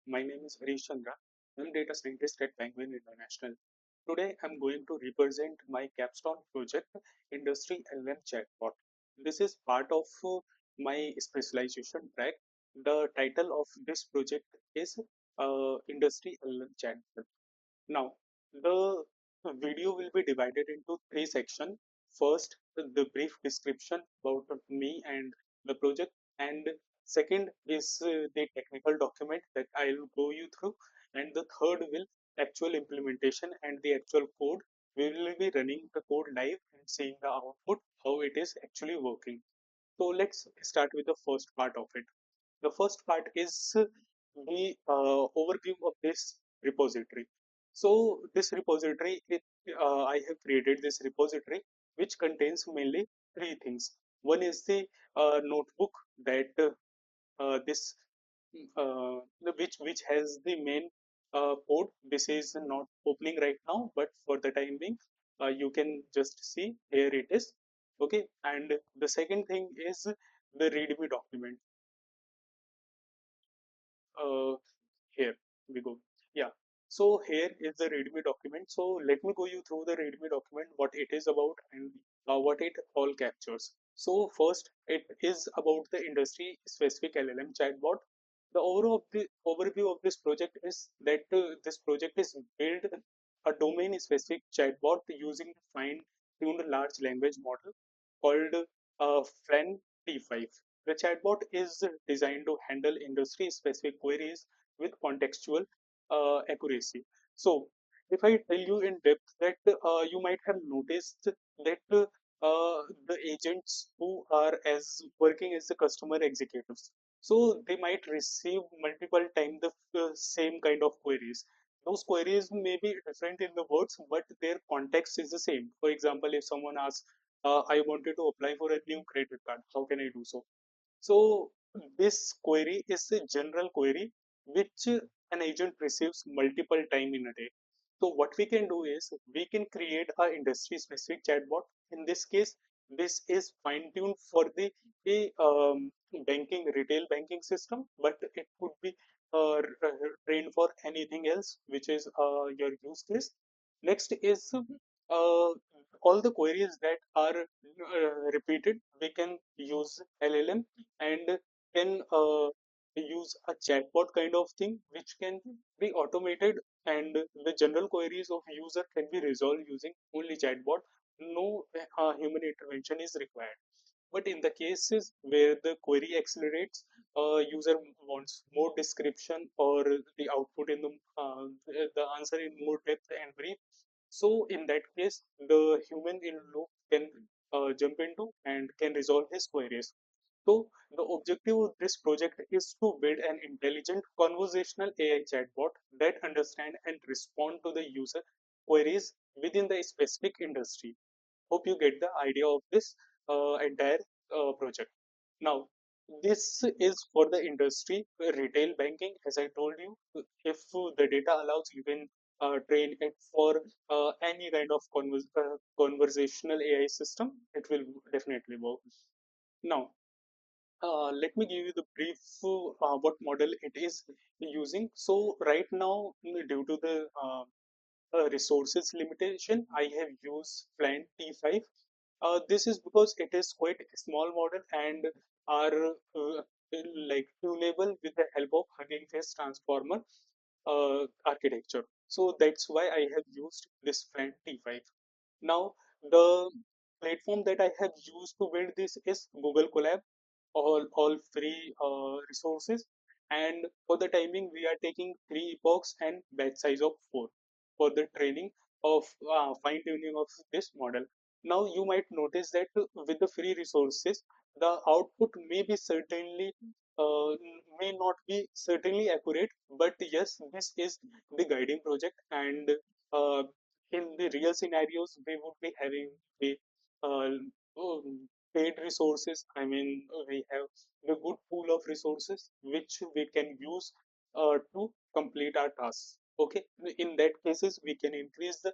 My name is Harish Chandra. I'm data scientist at Penguin International. Today, I'm going to represent my capstone project, Industry LM Chatbot. This is part of my specialization track. The title of this project is Industry LM Chatbot. Now, the video will be divided into three sections. First, the brief description about me and the project, and second is the technical document that I will go you through, and the third will actual implementation and the actual code. We will be running the code live and seeing the output, how it is actually working. So let's start with the first part of it. The first part is the overview of this repository. So this repository, I have created this repository which contains mainly three things. One is the notebook that this which has the main code. This is not opening right now, but for the time being, you can just see here it is. Okay, and the second thing is the README document. uh, Here we go. Yeah, so here is the readme document. So let me go you through the readme document, what it is about, and what it all captures. So first, it is about the industry specific LLM chatbot. The overview of this project is that this project is build a domain specific chatbot using fine tuned large language model called FLAN-T5. The chatbot is designed to handle industry-specific queries with contextual accuracy. So, if I tell you in depth that you might have noticed that the agents who are as working as the customer executives, so they might receive multiple times the same kind of queries. Those queries may be different in the words, but their context is the same. For example, if someone asks, I wanted to apply for a new credit card, how can I do so? So this query is a general query which an agent receives multiple time in a day. So what we can do is we can create a industry specific chatbot. In this case, this is fine tuned for the banking retail banking system, but it could be trained for anything else which is your use case. Next is all the queries that are repeated. We can use LLM and can use a chatbot kind of thing which can be automated, and the general queries of user can be resolved using only chatbot. No human intervention is required. But in the cases where the query accelerates, user wants more description or the output in the answer in more depth and brief. So in that case, the human in loop can jump into and can resolve his queries. So the objective of this project is to build an intelligent conversational AI chatbot that understand and respond to the user queries within the specific industry. Hope you get the idea of this entire project. Now, this is for the industry retail banking. As I told you, if the data allows, you can train it for any kind of conversational AI system. It will definitely work. Now, let me give you the brief what model it is using. So right now, due to the resources limitation, I have used FLAN-T5. This is because it is quite a small model and are like tunable with the help of Hugging Face Transformer architecture. So that's why I have used this FLAN-T5. Now, the platform that I have used to build this is Google Colab, all free resources. And for the timing, we are taking 3 epochs and batch size of 4 for the training of fine tuning of this model. Now, you might notice that with the free resources, the output may be certainly may not be certainly accurate, but yes, this is the guiding project, and uh, in the real scenarios, we would be having the uh, paid resources. I mean, we have a good pool of resources which we can use to complete our tasks. Okay, in that cases, we can increase the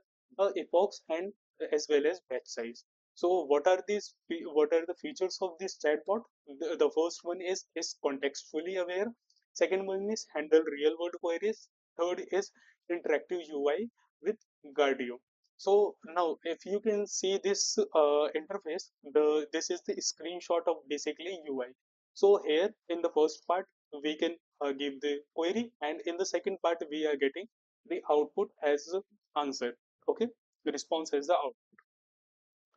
epochs and as well as batch size. So, what are these? What are the features of this chatbot? The first one is contextually aware. Second one is handle real world queries. Third is interactive UI with Gradio. So now if you can see this interface, this is the screenshot of basically UI. So here in the first part we can give the query, and in the second part we are getting the output as answer. Okay, the response as the output.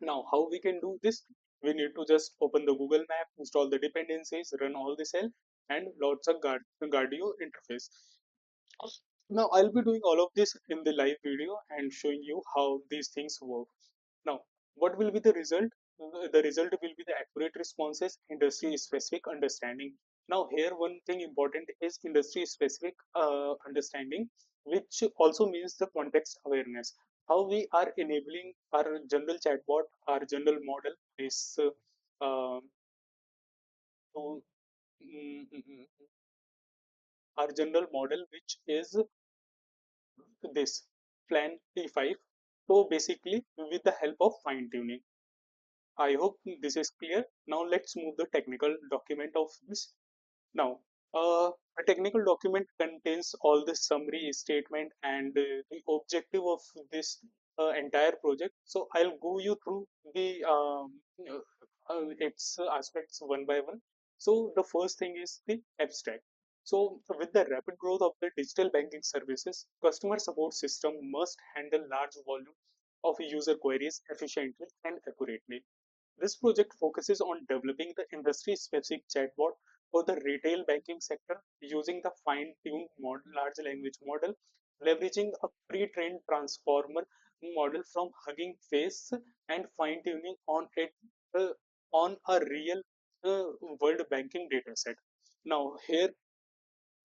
Now, how we can do this? We need to just open the Google Map, install the dependencies, run all the cell, and loads a Gradio interface. Now, I'll be doing all of this in the live video and showing you how these things work. Now, what will be the result? The result will be the accurate responses, industry specific understanding. Now, here one thing important is industry specific understanding, which also means the context awareness. How we are enabling our general chatbot, our general model is to our general model, which is this FLAN-T5. So basically, with the help of fine tuning. I hope this is clear. Now let's move the technical document of this. Now, a technical document contains all the summary statement and the objective of this entire project. So I'll go you through the its aspects one by one. So the first thing is the abstract. So with the rapid growth of the digital banking services, customer support system must handle large volume of user queries efficiently and accurately. This project focuses on developing the industry-specific chatbot for the retail banking sector using the fine-tuned large language model, leveraging a pre-trained transformer model from Hugging Face and fine-tuning uh, on a real world banking dataset. Now, here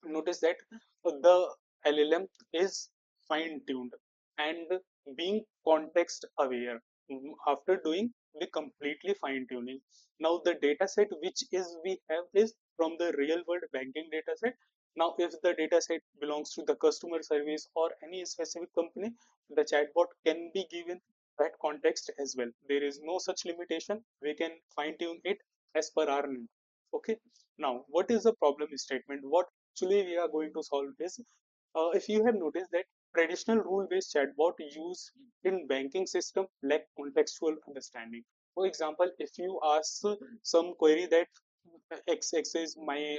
notice that the LLM is fine tuned and being context aware after doing the completely fine tuning. Now the data set which is we have is from the real world banking data set. Now if the data set belongs to the customer service or any specific company, the chatbot can be given that context as well. There is no such limitation. We can fine tune it as per our need. Okay. Now what is the problem statement? What actually we are going to solve is, if you have noticed that traditional rule-based chatbot used in banking system lack contextual understanding. For example, if you ask some query that X is my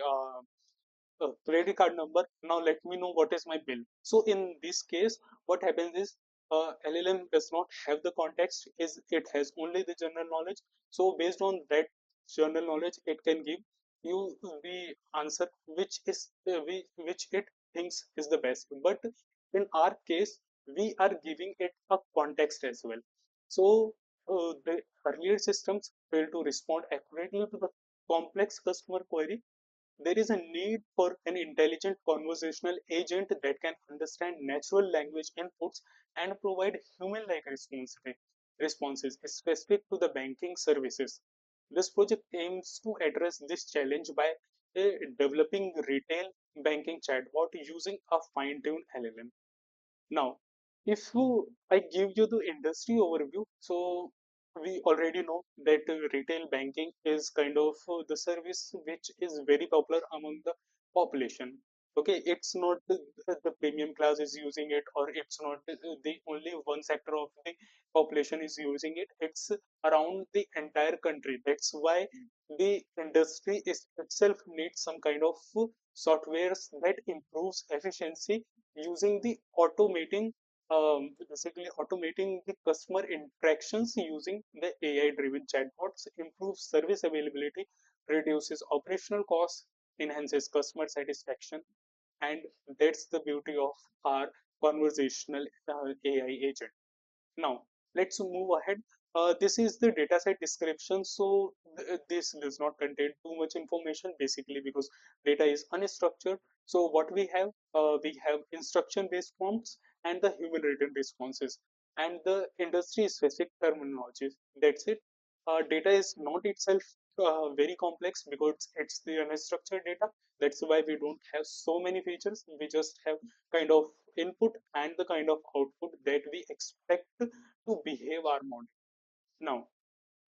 credit card number, now let me know what is my bill. So in this case what happens is, LLM does not have the context, is it has only the general knowledge. So based on that general knowledge it can give you the answer which is which it thinks is the best. But in our case we are giving it a context as well. So the earlier systems fail to respond accurately to the complex customer query. There is a need for an intelligent conversational agent that can understand natural language inputs and provide human-like responses specific to the banking services. This project aims to address this challenge by developing retail banking chatbot using a fine-tuned LLM. Now, if I give you the industry overview, so we already know that retail banking is kind of the service which is very popular among the population. Okay, it's not the premium class is using it, or it's not the only one sector of the population is using it. It's around the entire country. That's why the industry is itself needs some kind of softwares that improves efficiency using the basically automating the customer interactions using the AI driven chatbots, improves service availability, reduces operational costs, enhances customer satisfaction. And that's the beauty of our conversational AI agent. Now, let's move ahead. This is the dataset description. So this does not contain too much information basically because data is unstructured. So what we have instruction-based prompts and the human written responses and the industry-specific terminologies. That's it. Data is not itself very complex because it's the unstructured data. That's why we don't have so many features. We just have kind of input and the kind of output that we expect to behave our model. Now,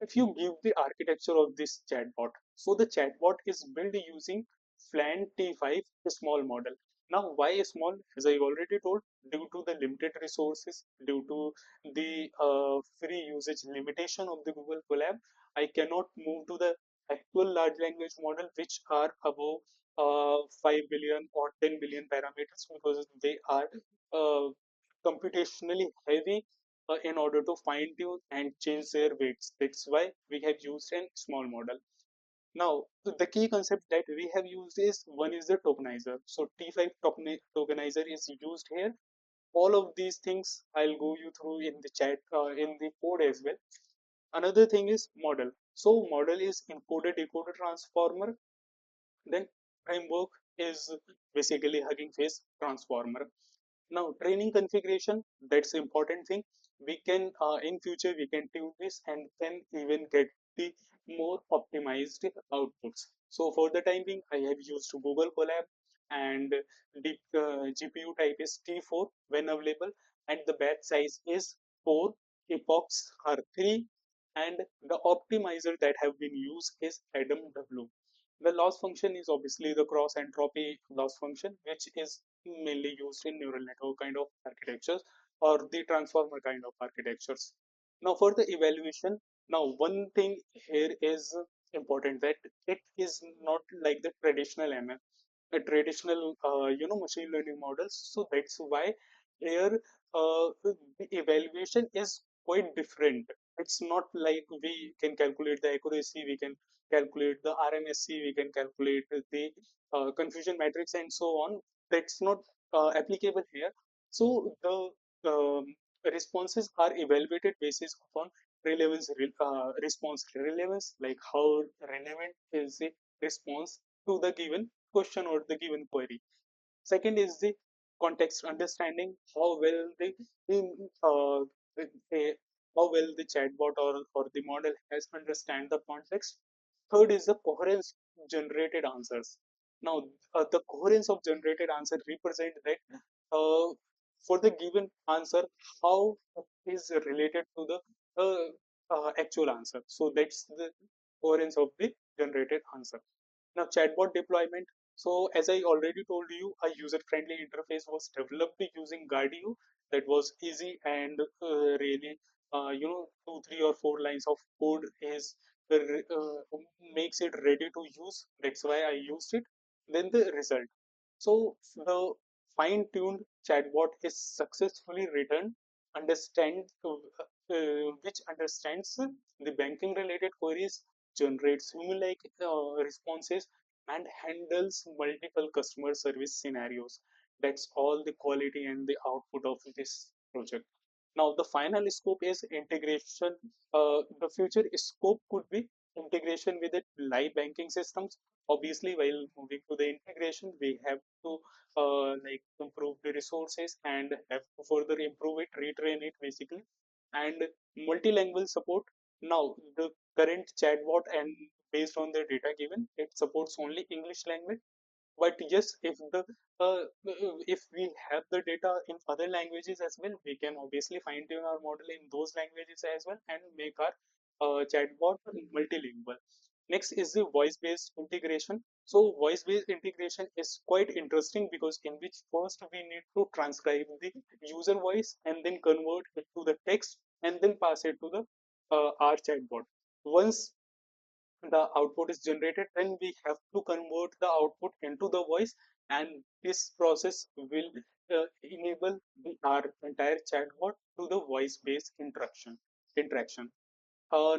if you give the architecture of this chatbot, so the chatbot is built using FLAN-T5 small model. Now, why small? As I already told, due to the limited resources, due to the free usage limitation of the Google Colab, I cannot move to the actual large language model, which are above 5 billion or 10 billion parameters, because they are uh, computationally heavy in order to fine tune and change their weights. That's why we have used a small model. Now, the key concept that we have used is one is the tokenizer. So T5 tokenizer is used here. All of these things I'll go you through in the chat, in the code as well. Another thing is model. So model is encoder decoder transformer. Then framework is basically Hugging Face transformer. Now training configuration, that's important thing. We can in future we can tune this and then even get the more optimized outputs. So for the time being, I have used Google Colab, and the GPU type is T4 when available, and the batch size is 4, epochs are 3, and the optimizer that have been used is Adam W. The loss function is obviously the cross entropy loss function, which is mainly used in neural network kind of architectures or the transformer kind of architectures. Now, for the evaluation, now one thing here is important, that it is not like the traditional ML, a traditional machine learning models. So that's why here the evaluation is quite different. It's not like we can calculate the accuracy, we can calculate the RMSC, we can calculate the confusion matrix and so on. That's not applicable here. So the responses are evaluated basis upon response relevance, like how relevant is the response to the given question or the given query. Second is the context understanding, how well uh, the how well the chatbot or the model has understand the context. Third is the coherence generated answers. Now, the coherence of generated answer represent that for the given answer, how it is related to the actual answer. So that's the coherence of the generated answer. Now, chatbot deployment. So, as I already told you, a user-friendly interface was developed using Gradio that was easy and really, 2, 3, or 4 lines of code is makes it ready to use. That's why I used it. Then the result. So the fine-tuned chatbot is successfully written, which understands the banking-related queries, generates human-like responses, and handles multiple customer service scenarios. That's all the quality and the output of this project. Now, the final scope is integration. The future scope could be integration with the live banking systems. Obviously, while moving to the integration, we have to like improve the resources and have to further improve it, retrain it basically, and multilingual support. Now, the current chatbot and based on the data given, it supports only English language. But yes, if we have the data in other languages as well, we can obviously fine tune our model in those languages as well and make our chatbot multilingual. Next is the voice based integration. So voice based integration is quite interesting, because in which first we need to transcribe the user voice and then convert it to the text and then pass it to the our chatbot. Once the output is generated, then we have to convert the output into the voice, and this process will enable our entire chatbot to the voice based interaction.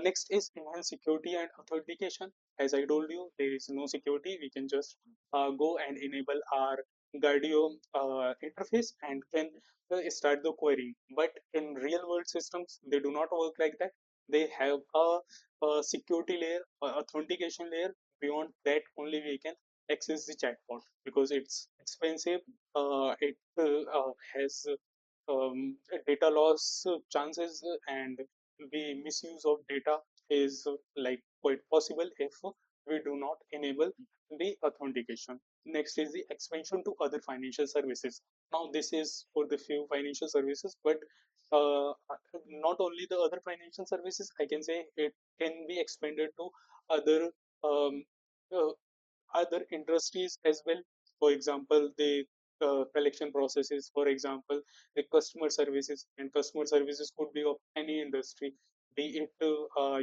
Next is enhanced security and authentication. As I told you, there is no security. We can just go and enable our Gradio interface and can start the query. But in real world systems, they do not work like that. They have a security layer, authentication layer. Beyond that, only we can access the chatbot, because it's expensive. It has data loss chances, and the misuse of data is like quite possible if we do not enable the authentication. Next is the expansion to other financial services. Now this is for the few financial services, but not only the other financial services, I can say it can be expanded to other um, uh, other industries as well. For example, the collection processes, for example, the customer services, and customer services could be of any industry, be it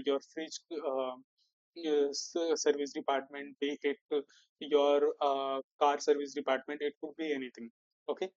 your fridge service department, be it your car service department, it could be anything. Okay.